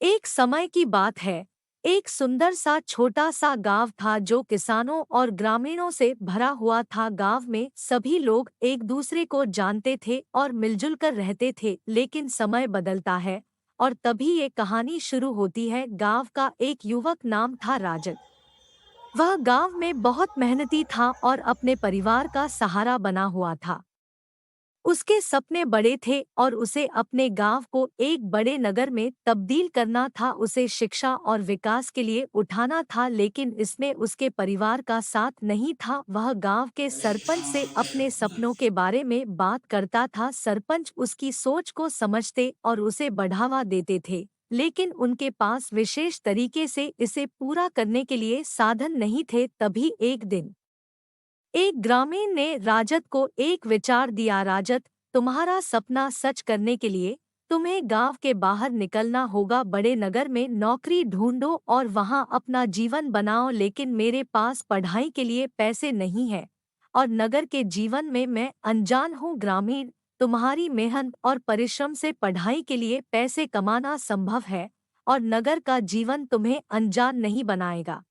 एक समय की बात है। एक सुंदर सा छोटा सा गांव था जो किसानों और ग्रामीणों से भरा हुआ था। गांव में सभी लोग एक दूसरे को जानते थे और मिलजुल कर रहते थे। लेकिन समय बदलता है और तभी ये कहानी शुरू होती है। गांव का एक युवक नाम था राजन। वह गांव में बहुत मेहनती था और अपने परिवार का सहारा बना हुआ था। उसके सपने बड़े थे और उसे अपने गांव को एक बड़े नगर में तब्दील करना था। उसे शिक्षा और विकास के लिए उठाना था, लेकिन इसमें उसके परिवार का साथ नहीं था। वह गांव के सरपंच से अपने सपनों के बारे में बात करता था। सरपंच उसकी सोच को समझते और उसे बढ़ावा देते थे, लेकिन उनके पास विशेष तरीके से इसे पूरा करने के लिए साधन नहीं थे। तभी एक दिन एक ग्रामीण ने राजत को एक विचार दिया। राजत, तुम्हारा सपना सच करने के लिए तुम्हें गांव के बाहर निकलना होगा। बड़े नगर में नौकरी ढूंढो और वहां अपना जीवन बनाओ। लेकिन मेरे पास पढ़ाई के लिए पैसे नहीं है और नगर के जीवन में मैं अनजान हूँ। ग्रामीण, तुम्हारी मेहनत और परिश्रम से पढ़ाई के लिए पैसे कमाना संभव है और नगर का जीवन तुम्हें अनजान नहीं बनाएगा।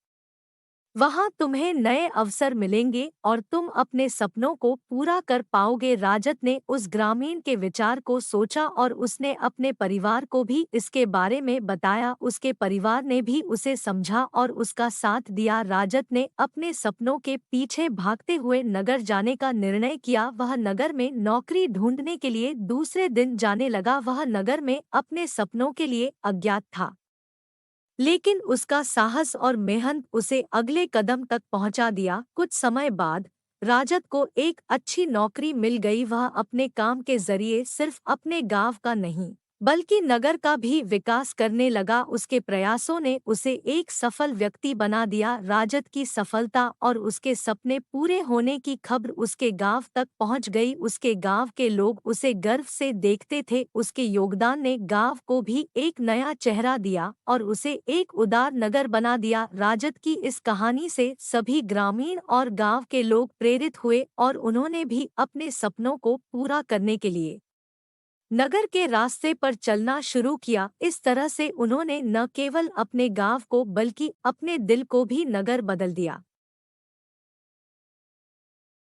वहां तुम्हें नए अवसर मिलेंगे और तुम अपने सपनों को पूरा कर पाओगे। राजत ने उस ग्रामीण के विचार को सोचा और उसने अपने परिवार को भी इसके बारे में बताया। उसके परिवार ने भी उसे समझा और उसका साथ दिया। राजत ने अपने सपनों के पीछे भागते हुए नगर जाने का निर्णय किया। वह नगर में नौकरी ढूंढने के लिए दूसरे दिन जाने लगा। वह नगर में अपने सपनों के लिए अज्ञात था, लेकिन उसका साहस और मेहनत उसे अगले कदम तक पहुंचा दिया। कुछ समय बाद राजत को एक अच्छी नौकरी मिल गई। वह अपने काम के जरिए सिर्फ अपने गांव का नहीं बल्कि नगर का भी विकास करने लगा। उसके प्रयासों ने उसे एक सफल व्यक्ति बना दिया। राजत की सफलता और उसके सपने पूरे होने की खबर उसके गांव तक पहुंच गई। उसके गांव के लोग उसे गर्व से देखते थे। उसके योगदान ने गांव को भी एक नया चेहरा दिया और उसे एक उदार नगर बना दिया। राजत की इस कहानी से सभी ग्रामीण और गांव के लोग प्रेरित हुए और उन्होंने भी अपने सपनों को पूरा करने के लिए नगर के रास्ते पर चलना शुरू किया। इस तरह से उन्होंने न केवल अपने गांव को बल्कि अपने दिल को भी नगर बदल दिया।